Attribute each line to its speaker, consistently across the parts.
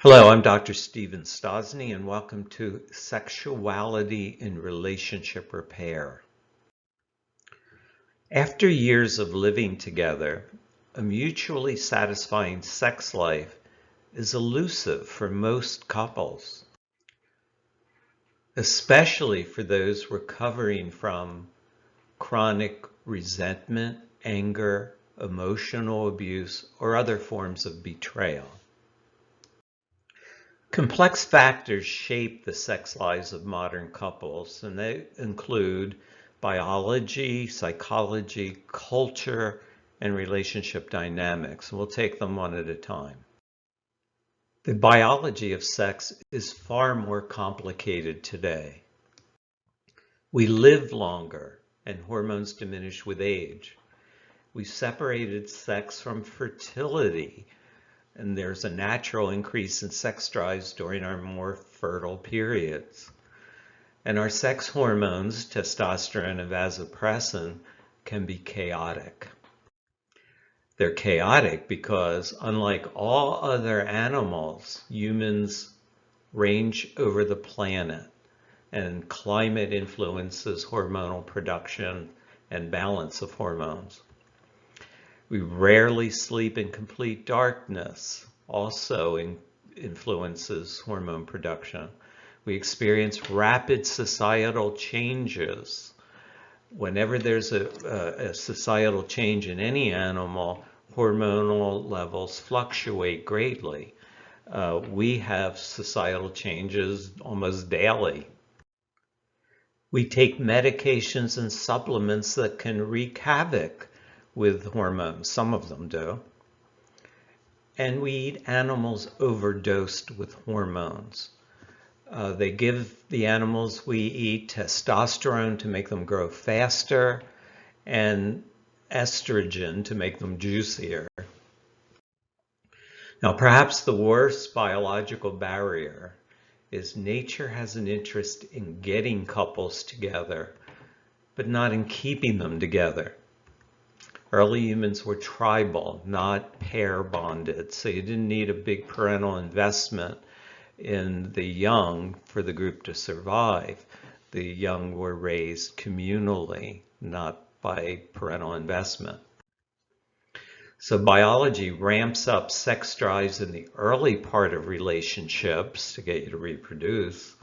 Speaker 1: Hello, I'm Dr. Stephen Stosny, and welcome to Sexuality in Relationship Repair. After years of living together, a mutually satisfying sex life is elusive for most couples, especially for those recovering from chronic resentment, anger, emotional abuse, or other forms of betrayal. Complex factors shape the sex lives of modern couples, and they include biology, psychology, culture, and relationship dynamics. We'll take them one at a time. The biology of sex is far more complicated today. We live longer, and hormones diminish with age. We've separated sex from fertility, and there's a natural increase in sex drives during our more fertile periods. And our sex hormones, testosterone and vasopressin, can be chaotic. They're chaotic because, unlike all other animals, humans range over the planet, and climate influences hormonal production and balance of hormones. We rarely sleep in complete darkness, also influences hormone production. We experience rapid societal changes. Whenever there's a societal change in any animal, hormonal levels fluctuate greatly. We have societal changes almost daily. We take medications and supplements that can wreak havoc with hormones. Some of them do. And we eat animals overdosed with hormones. They give the animals we eat testosterone to make them grow faster and estrogen to make them juicier. Now, perhaps the worst biological barrier is nature has an interest in getting couples together, but not in keeping them together. Early humans were tribal, not pair bonded, so you didn't need a big parental investment in the young for the group to survive. The young were raised communally, not by parental investment. So biology ramps up sex drives in the early part of relationships to get you to reproduce,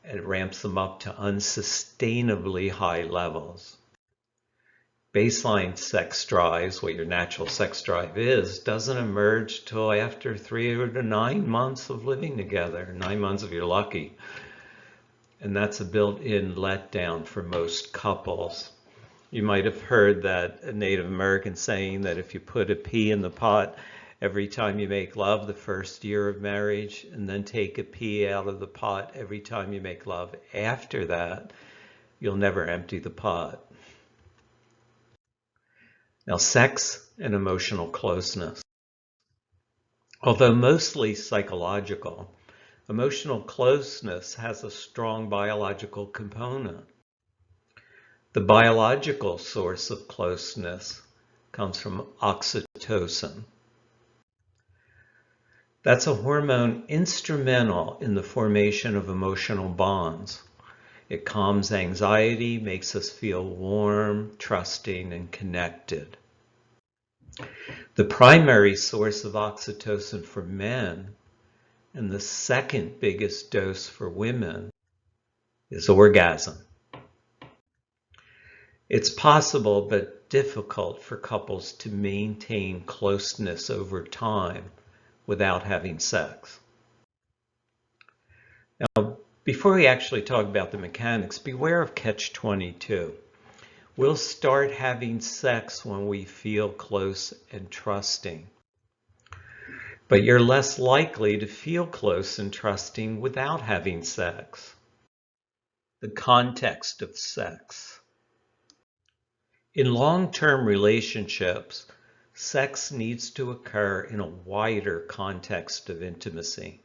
Speaker 1: and ramps them up to unsustainably high levels. Baseline sex drives, what your natural sex drive is, doesn't emerge till after 3 to 9 months of living together. 9 months if you're lucky. And that's a built-in letdown for most couples. You might have heard that a Native American saying that if you put a pea in the pot every time you make love the first year of marriage, and then take a pea out of the pot every time you make love after that, you'll never empty the pot. Now, sex and emotional closeness. Although mostly psychological, emotional closeness has a strong biological component. The biological source of closeness comes from oxytocin. That's a hormone instrumental in the formation of emotional bonds. It calms anxiety, makes us feel warm, trusting, and connected. The primary source of oxytocin for men, and the second biggest dose for women, is orgasm. It's possible but difficult for couples to maintain closeness over time without having sex. Now, before we actually talk about the mechanics, beware of catch-22. We'll start having sex when we feel close and trusting. But you're less likely to feel close and trusting without having sex. The context of sex. In long-term relationships, sex needs to occur in a wider context of intimacy.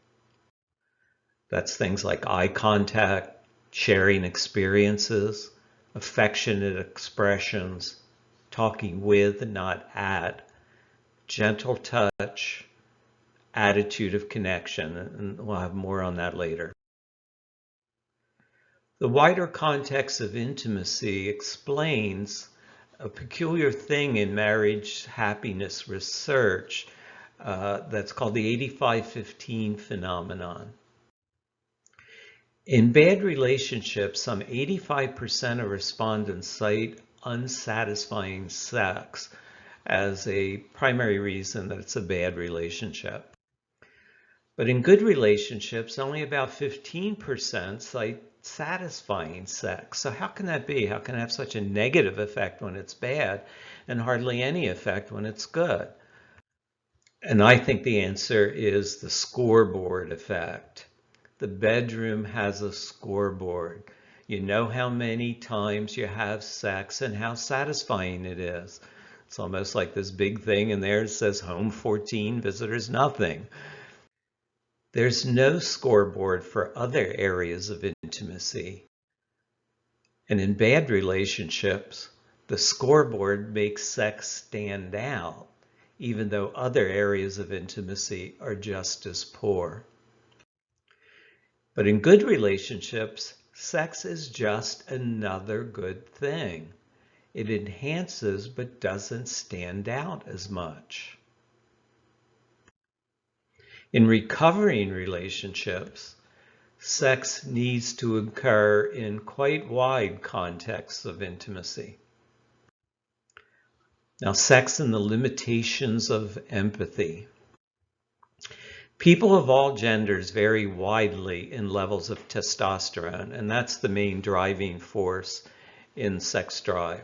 Speaker 1: That's things like eye contact, sharing experiences, affectionate expressions, talking with, not at, gentle touch, attitude of connection, and we'll have more on that later. The wider context of intimacy explains a peculiar thing in marriage happiness research that's called the 85-15 phenomenon. In bad relationships, some 85% of respondents cite unsatisfying sex as a primary reason that it's a bad relationship. But in good relationships, only about 15% cite satisfying sex. So how can that be? How can it have such a negative effect when it's bad and hardly any effect when it's good? And I think the answer is the scoreboard effect. The bedroom has a scoreboard. You know how many times you have sex and how satisfying it is. It's almost like this big thing in there that says home 14, visitors nothing. There's no scoreboard for other areas of intimacy. And in bad relationships, the scoreboard makes sex stand out, even though other areas of intimacy are just as poor. But in good relationships, sex is just another good thing. It enhances but doesn't stand out as much. In recovering relationships, sex needs to occur in quite wide contexts of intimacy. Now, sex and the limitations of empathy. People of all genders vary widely in levels of testosterone, and that's the main driving force in sex drive.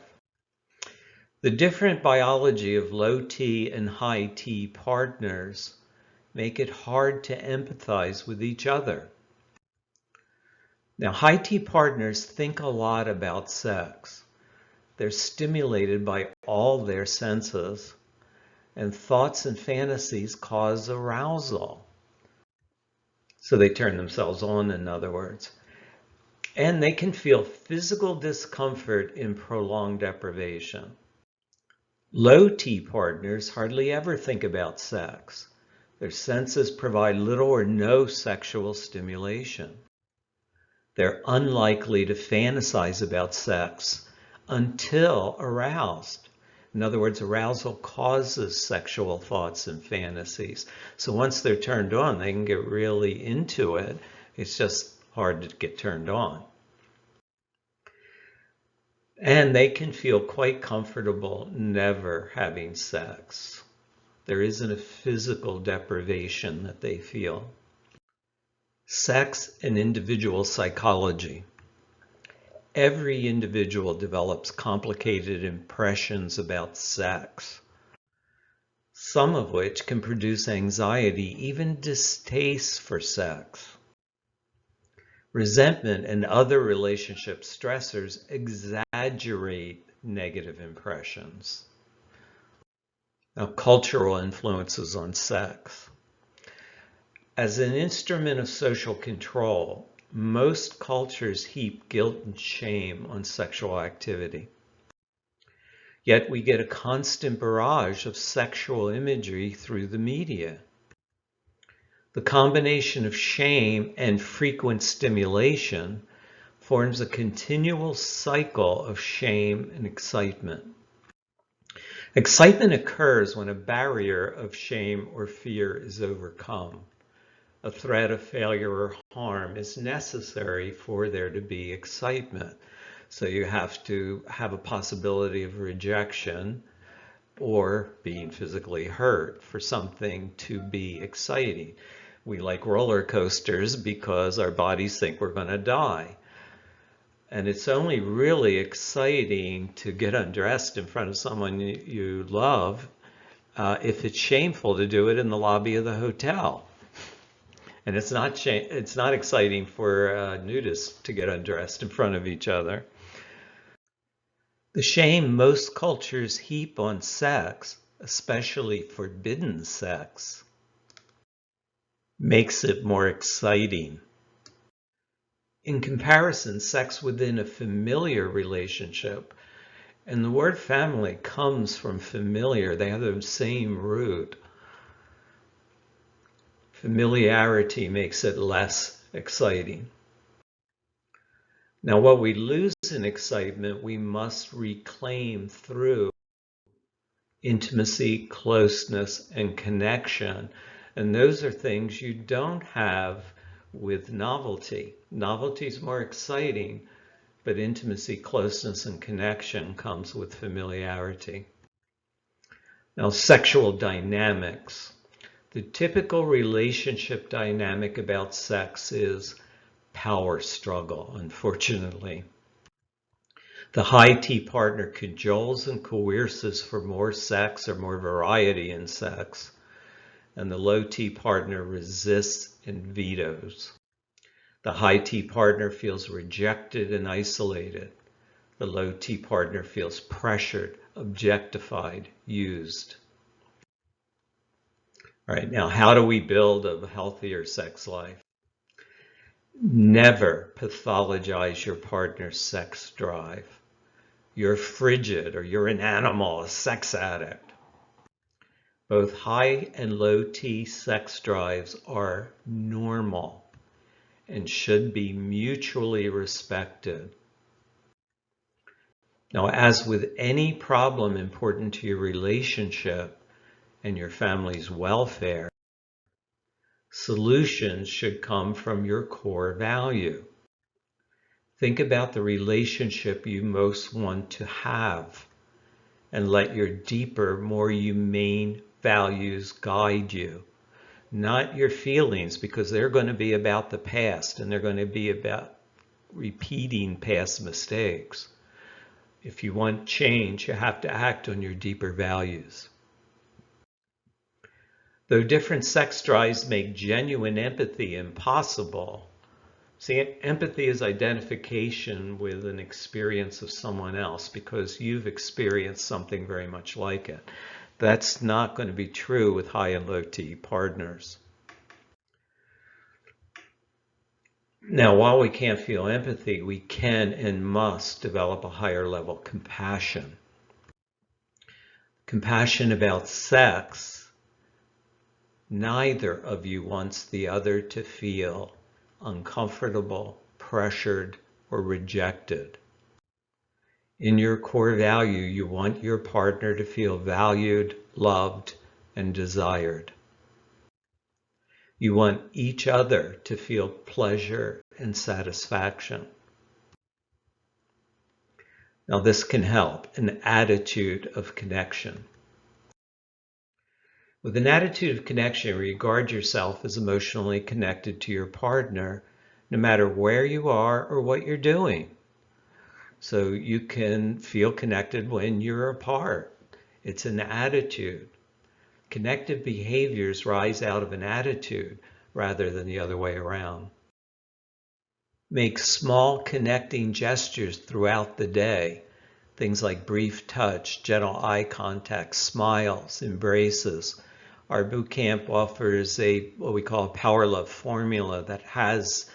Speaker 1: The different biology of low T and high T partners make it hard to empathize with each other. Now, high T partners think a lot about sex. They're stimulated by all their senses, and thoughts and fantasies cause arousal. So they turn themselves on, in other words. And they can feel physical discomfort in prolonged deprivation. Low T partners hardly ever think about sex. Their senses provide little or no sexual stimulation. They're unlikely to fantasize about sex until aroused. In other words, arousal causes sexual thoughts and fantasies. So once they're turned on, they can get really into it. It's just hard to get turned on. And they can feel quite comfortable never having sex. There isn't a physical deprivation that they feel. Sex and individual psychology. Every individual develops complicated impressions about sex, some of which can produce anxiety, even distaste for sex. Resentment and other relationship stressors exaggerate negative impressions. Now, cultural influences on sex. As an instrument of social control, most cultures heap guilt and shame on sexual activity. Yet we get a constant barrage of sexual imagery through the media. The combination of shame and frequent stimulation forms a continual cycle of shame and excitement. Excitement occurs when a barrier of shame or fear is overcome. A threat of failure or harm is necessary for there to be excitement. So you have to have a possibility of rejection or being physically hurt for something to be exciting. We like roller coasters because our bodies think we're going to die. And it's only really exciting to get undressed in front of someone you love if it's shameful to do it in the lobby of the hotel. And it's not exciting for nudists to get undressed in front of each other. The shame most cultures heap on sex, especially forbidden sex, makes it more exciting. In comparison, sex within a familiar relationship, and the word family comes from familiar, they have the same root, Familiarity makes it less exciting. Now, what we lose in excitement, we must reclaim through intimacy, closeness, and connection. And those are things you don't have with novelty. Novelty is more exciting, but intimacy, closeness, and connection comes with familiarity. Now, sexual dynamics. The typical relationship dynamic about sex is power struggle, unfortunately. The high T partner cajoles and coerces for more sex or more variety in sex, and the low T partner resists and vetoes. The high T partner feels rejected and isolated. The low T partner feels pressured, objectified, used. All right, now how do we build a healthier sex life? Never pathologize your partner's sex drive. You're frigid, or you're an animal, a sex addict. Both high and low T sex drives are normal and should be mutually respected. Now, as with any problem important to your relationship and your family's welfare, solutions should come from your core value. Think about the relationship you most want to have and let your deeper, more humane values guide you. Not your feelings, because they're going to be about the past and they're going to be about repeating past mistakes. If you want change, you have to act on your deeper values. Though different sex drives make genuine empathy impossible, see, empathy is identification with an experience of someone else because you've experienced something very much like it. That's not going to be true with high and low T partners. Now, while we can't feel empathy, we can and must develop a higher level compassion. Compassion about sex. Neither of you wants the other to feel uncomfortable, pressured, or rejected. In your core value, you want your partner to feel valued, loved, and desired. You want each other to feel pleasure and satisfaction. Now, this can help an attitude of connection. With an attitude of connection, regard yourself as emotionally connected to your partner, no matter where you are or what you're doing. So you can feel connected when you're apart. It's an attitude. Connective behaviors rise out of an attitude rather than the other way around. Make small connecting gestures throughout the day. Things like brief touch, gentle eye contact, smiles, embraces. Our boot camp offers what we call a power love formula that has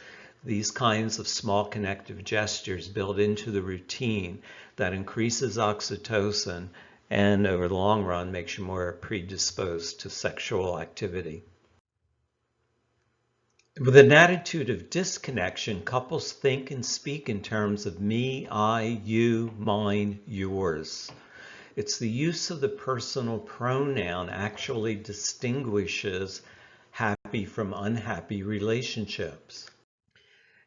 Speaker 1: these kinds of small connective gestures built into the routine that increases oxytocin and over the long run makes you more predisposed to sexual activity. With an attitude of disconnection, couples think and speak in terms of me, I, you, mine, yours. It's the use of the personal pronoun actually distinguishes happy from unhappy relationships.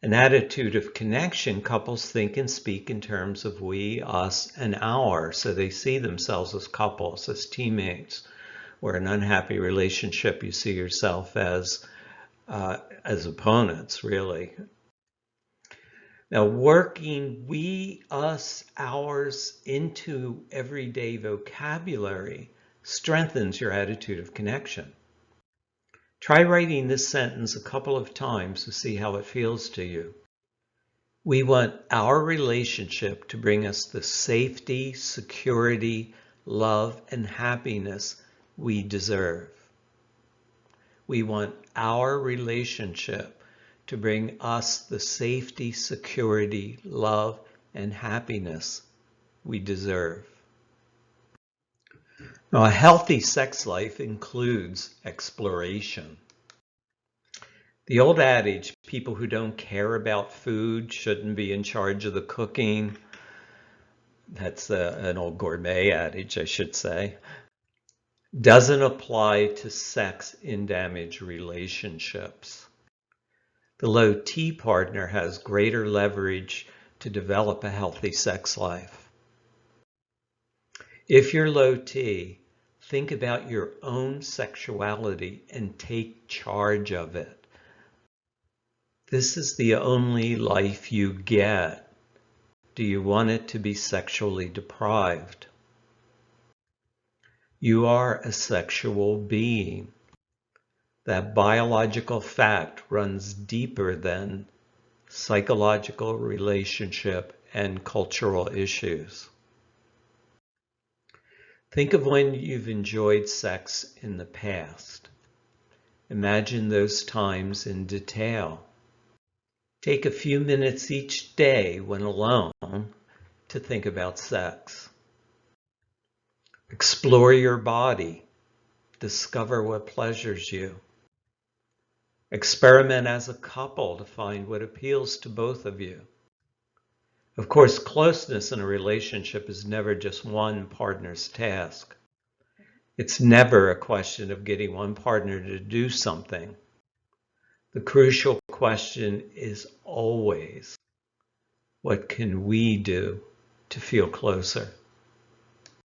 Speaker 1: An attitude of connection, couples think and speak in terms of we, us, and our, so they see themselves as couples, as teammates. Where an unhappy relationship, you see yourself as opponents, really. Now, working we, us, ours into everyday vocabulary strengthens your attitude of connection. Try writing this sentence a couple of times to see how it feels to you. We want our relationship to bring us the safety, security, love, and happiness we deserve. We want our relationship to bring us the safety, security, love, and happiness we deserve. Now, a healthy sex life includes exploration. The old adage, people who don't care about food shouldn't be in charge of the cooking. That's an old gourmet adage, I should say. Doesn't apply to sex in damaged relationships. The low T partner has greater leverage to develop a healthy sex life. If you're low T, think about your own sexuality and take charge of it. This is the only life you get. Do you want it to be sexually deprived? You are a sexual being. That biological fact runs deeper than psychological, relationship, and cultural issues. Think of when you've enjoyed sex in the past. Imagine those times in detail. Take a few minutes each day when alone to think about sex. Explore your body. Discover what pleasures you. Experiment as a couple to find what appeals to both of you. Of course, closeness in a relationship is never just one partner's task. It's never a question of getting one partner to do something. The crucial question is always, what can we do to feel closer?